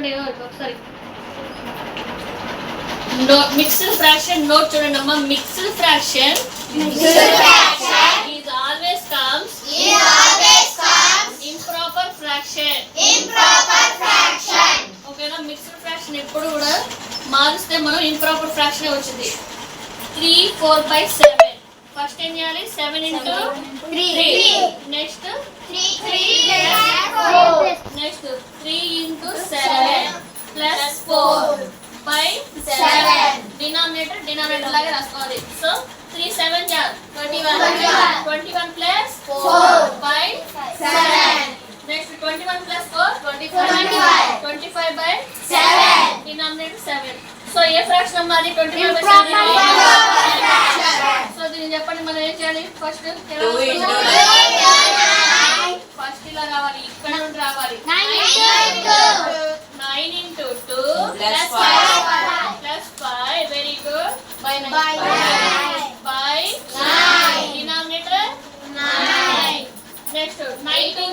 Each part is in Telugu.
చెప్పండి ఒకసారి. మిక్స్డ్ ఫ్రాక్షన్ నోట్ చూడండి అమ్మా. Mixed fraction is always comes improper fraction. ఓకేనా? మిక్స్డ్ ఫ్రాక్షన్ ఎప్పుడు కూడా మారిస్తే మనం ఇంప్రాపర్ ఫ్రాక్షన్ వచ్చింది. 3 4/7. ఫస్ట్ ఏం చేయాలి? 7 into 3. Next 3 into 7 plus 4 by 7. Denominator లాగా రాసుకోవాలి. So 3 7 21 plus 4 by 7. Next 21 plus 4 25 by 7. Denominator 7. So A fraction అమ్మా అది? 25/7. సో దీన్ని చెప్పండి మనం ఏం చేయాలి? ఫస్ట్ ఇలా రావాలి, ఇక్కడ నుండి రావాలి. 9 into 2 plus 5. Very good. by 9 denominator 9. Next 9 2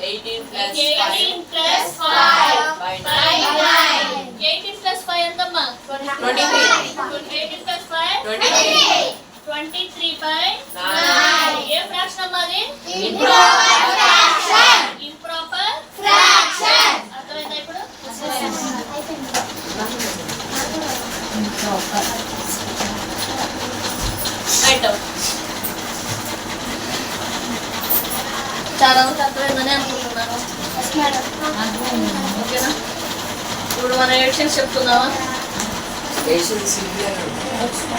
18 plus 5 by 9. 18 plus 5 ఎంతమ్మా? 23. 18 plus 5 23 by 9. ఏ ఫ్రాక్షన్ అమ్మా అది? Improper fraction. అర్థమైందా ఇప్పుడు? చాలా అర్థమైందని అనుకుంటున్నాను. ఓకేనా? ఇప్పుడు మన ఎడిషన్స్ చెప్తున్నావా?